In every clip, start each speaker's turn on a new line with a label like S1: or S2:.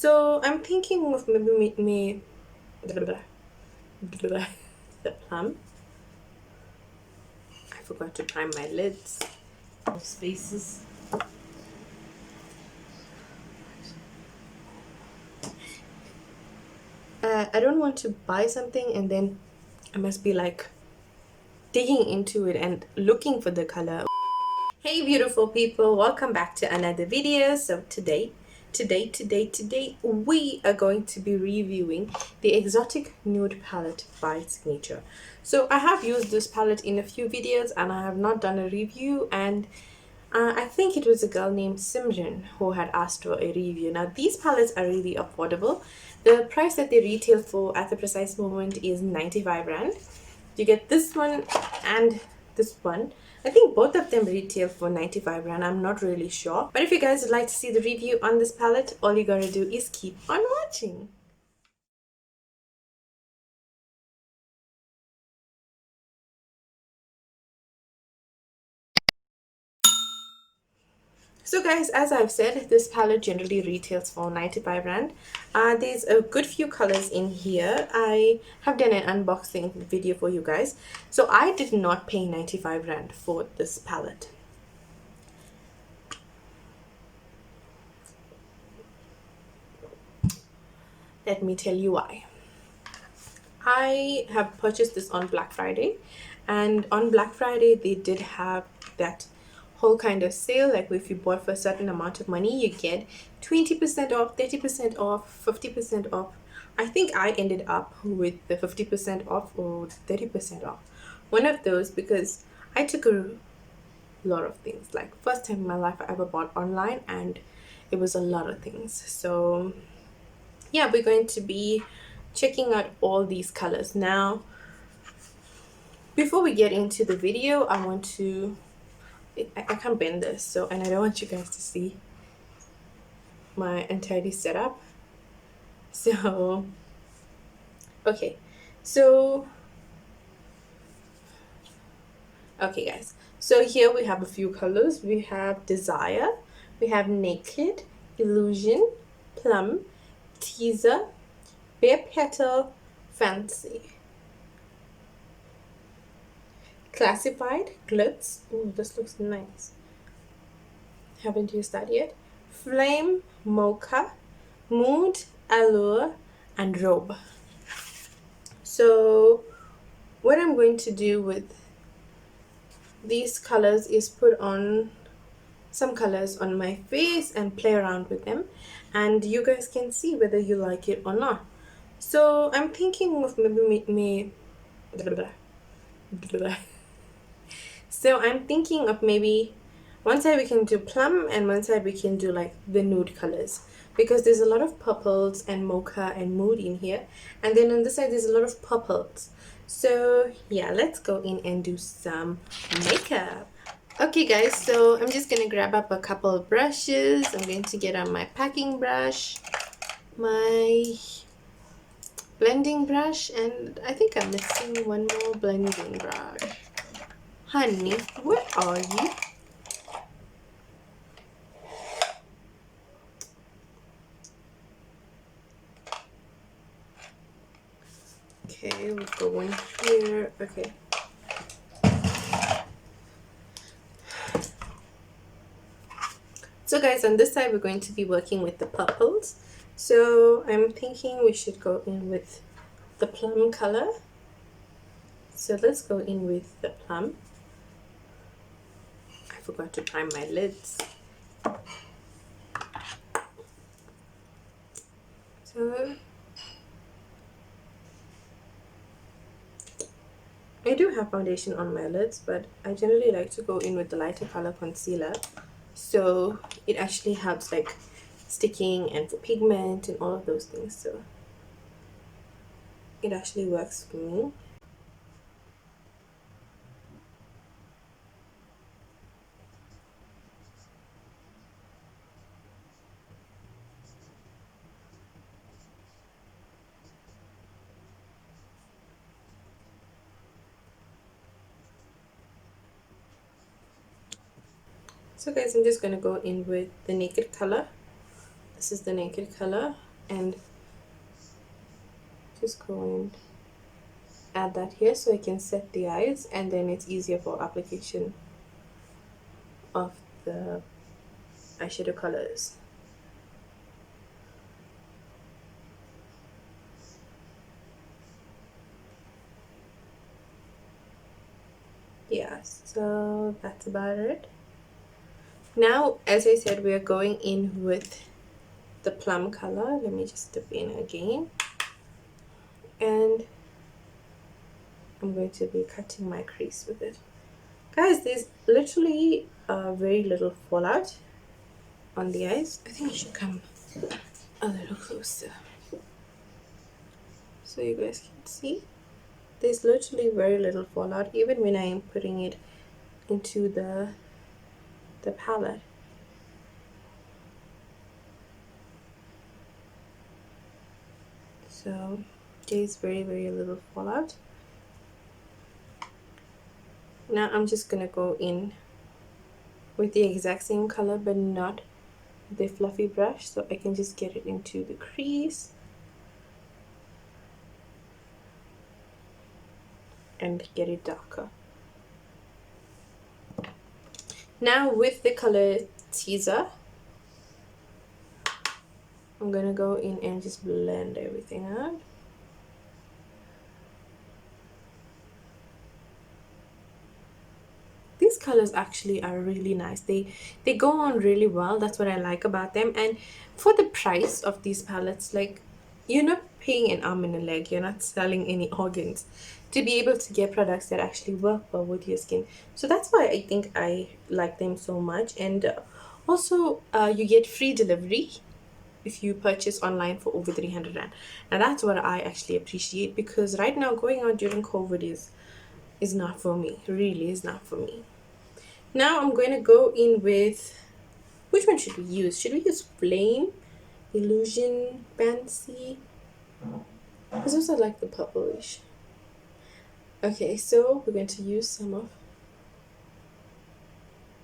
S1: So I'm thinking of maybe the plum. I forgot to prime my lids. Spaces. I don't want to buy something and then I must be like digging into it and looking for the color. Hey beautiful people, welcome back to another video. So today we are going to be reviewing the Exotic Nude palette by Signature. So I have used this palette in a few videos and I have not done a review, and I think it was a girl named Simran who had asked for a review. Now these palettes are really affordable. The price that they retail for at the precise moment is 95 rand. You get this one and this one. I think both of them retail for 95 rand. I'm not really sure. But if you guys would like to see the review on this palette, all you gotta do is keep on watching. So guys, as I've said, this palette generally retails for 95 rand. There's a good few colors in here. I have done an unboxing video for you guys. So I did not pay 95 rand for this palette. Let me tell you why. I have purchased this on Black Friday, and on Black Friday they did have that whole kind of sale, like if you bought for a certain amount of money you get 20% off, 30% off, 50% off. I think I ended up with the 50% off or 30% off, one of those, because I took a lot of things, like first time in my life I ever bought online, and it was a lot of things. So yeah, we're going to be checking out all these colors. Now before we get into the video, I want to I can't bend this, so, and I don't want you guys to see my entirety setup. So okay, so okay guys, so here we have a few colors. We have Desire, we have Naked, Illusion, Plum, Teaser, Bare Petal, Fancy, Classified, Glitz. Ooh, this looks nice. Haven't used that yet. Flame, Mocha, Mood, Allure, and Robe. So what I'm going to do with these colors is put on some colors on my face and play around with them, and you guys can see whether you like it or not. So I'm thinking of maybe so I'm thinking of maybe one side we can do Plum and one side we can do like the nude colors, because there's a lot of purples and mocha and mood in here, and then on this side there's a lot of purples. So yeah, let's go in and do some makeup. Okay guys, so I'm just gonna grab up a couple of brushes. I'm going to get on my packing brush, my blending brush, and I think I'm missing one more blending brush. Honey, where are you? Okay, we'll go in here. Okay. So guys, on this side we're going to be working with the purples. So I'm thinking we should go in with the plum color. So let's go in with the plum. I forgot to prime my lids. So I do have foundation on my lids, but I generally like to go in with the lighter color concealer, so it actually helps like sticking and for pigment and all of those things. So it actually works for me. So guys, I'm just going to go in with the Naked color. This is the Naked color. and just go and add that here so I can set the eyes, and then it's easier for application of the eyeshadow colors. Yeah, so that's about it. Now, as I said, we are going in with the plum color. Let me just dip in again, and I'm going to be cutting my crease with it. Guys, there's literally very little fallout on the eyes. I think I should come a little closer so you guys can see. There's literally very little fallout even when I am putting it into the palette. So there's very little fallout. Now I'm just gonna go in with the exact same color but not the fluffy brush, so I can just get it into the crease and get it darker. Now with the color Teaser, I'm gonna go in and just blend everything out. These colors actually are really nice. They go on really well. That's what I like about them. And for the price of these palettes, like, you're not paying an arm and a leg, you're not selling any organs to be able to get products that actually work well with your skin. So that's why I think I like them so much. And also you get free delivery if you purchase online for over 300 rand. And that's what I actually appreciate, because right now going out during COVID is not for me. Really is not for me. Now I'm going to go in with, which one should we use? Should we use Flame, Illusion, Fancy? Because those are like the purplish. Okay, so we're going to use some of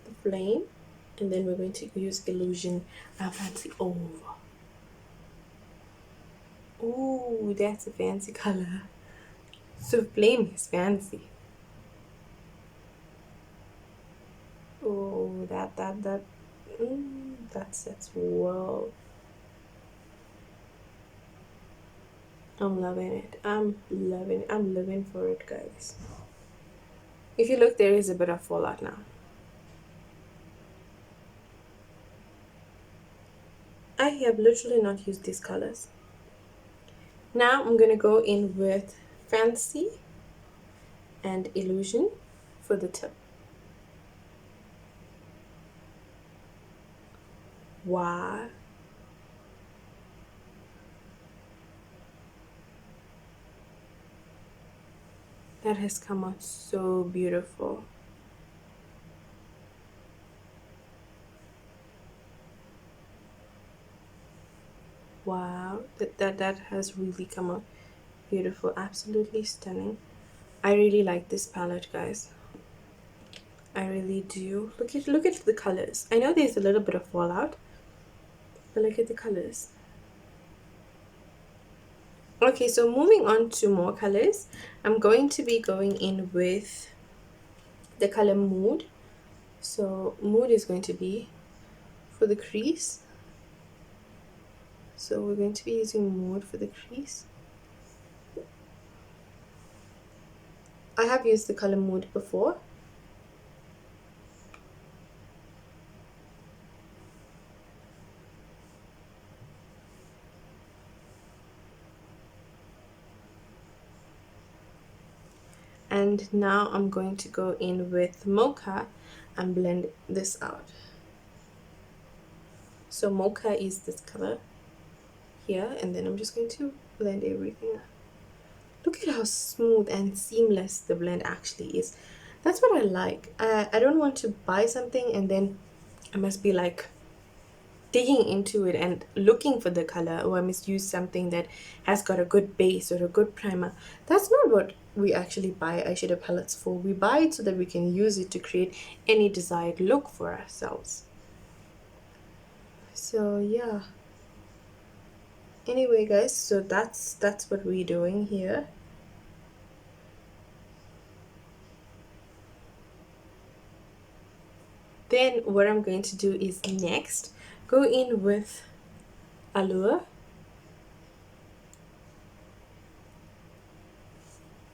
S1: the Flame, and then we're going to use Illusion and Fancy over. Ooh, that's a fancy color. So Flame is fancy. Oh, that sets well. I'm loving it. I'm loving it. I'm living for it, guys. If you look, there is a bit of fallout now. I have literally not used these colors. Now I'm going to go in with Fancy and Illusion for the tip. Wow. That has come out so beautiful. Wow, that has really come out beautiful. Absolutely stunning. I really like this palette, guys. I really do. Look at the colors. I know there's a little bit of fallout, but look at the colors. Okay, so moving on to more colors, I'm going to be going in with the color Mood. So Mood is going to be for the crease. So we're going to be using Mood for the crease. I have used the color Mood before. And now I'm going to go in with Mocha and blend this out. So Mocha is this color here, and then I'm just going to blend everything out. Look at how smooth and seamless the blend actually is. That's what I like. I don't want to buy something and then I must be like digging into it and looking for the color, or I must use something that has got a good base or a good primer. That's not what we actually buy eyeshadow palettes for. We buy it so that we can use it to create any desired look for ourselves. So yeah, Anyway guys, so that's what we're doing here. Then what I'm going to do is next go in with Allure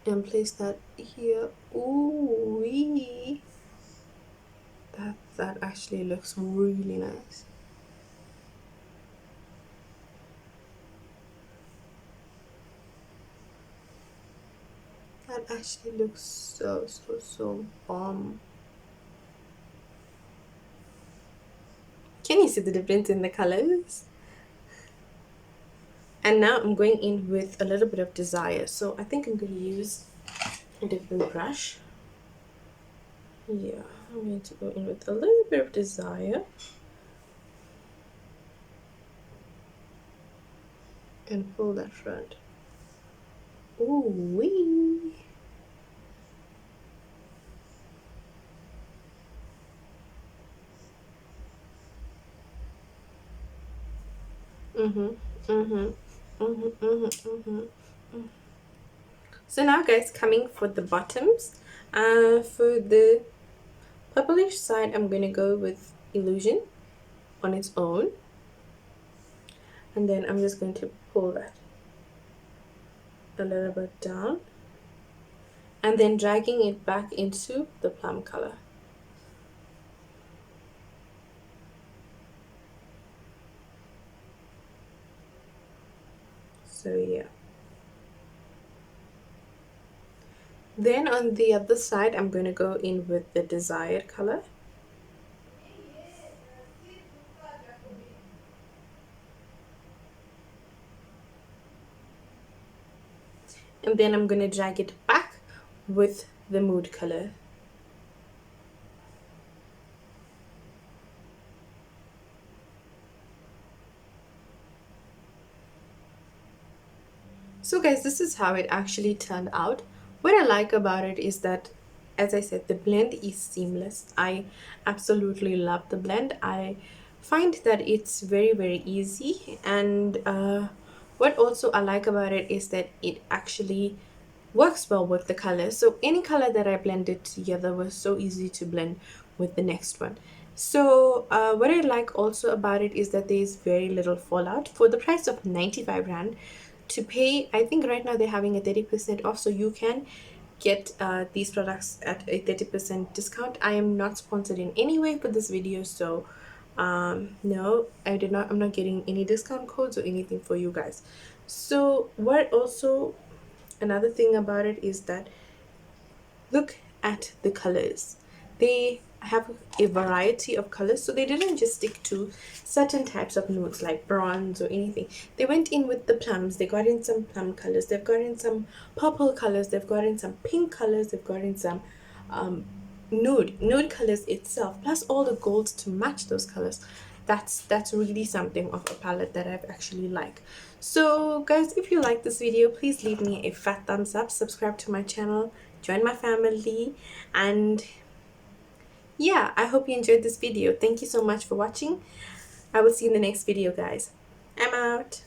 S1: and place that here. Ooh wee. That actually looks really nice. That actually looks so bomb. Can you see the difference in the colors? And now I'm going in with a little bit of Desire. So I think I'm going to use a different brush. Yeah, I'm going to go in with a little bit of Desire. And pull that front. Ooh wee. So now guys, coming for the bottoms, for the purplish side I'm gonna go with Illusion on its own, and then I'm just going to pull that a little bit down and then dragging it back into the plum color. So yeah. Then on the other side, I'm going to go in with the desired color. And then I'm going to drag it back with the mood color. So guys, this is how it actually turned out. What I like about it is that, as I said, the blend is seamless. I absolutely love the blend. I find that it's very easy, and what also I like about it is that it actually works well with the colors. So any color that I blended together was so easy to blend with the next one. So what I like also about it is that there's very little fallout. For the price of 95 rand to pay, I think right now they're having a 30% off, so you can get these products at a 30% discount. I am not sponsored in any way for this video, so no, I'm not getting any discount codes or anything for you guys. So what also, another thing about it is that look at the colors. They have a variety of colors, so they didn't just stick to certain types of nudes like bronze or anything. They went in with the plums. They got in some plum colors, they've got in some purple colors, they've got in some pink colors, they've got in some nude colors itself, plus all the golds to match those colors. That's really something of a palette that I've actually like. So guys, if you like this video, please leave me a fat thumbs up, subscribe to my channel, join my family, and yeah, I hope you enjoyed this video. Thank you so much for watching. I will see you in the next video, guys. I'm out.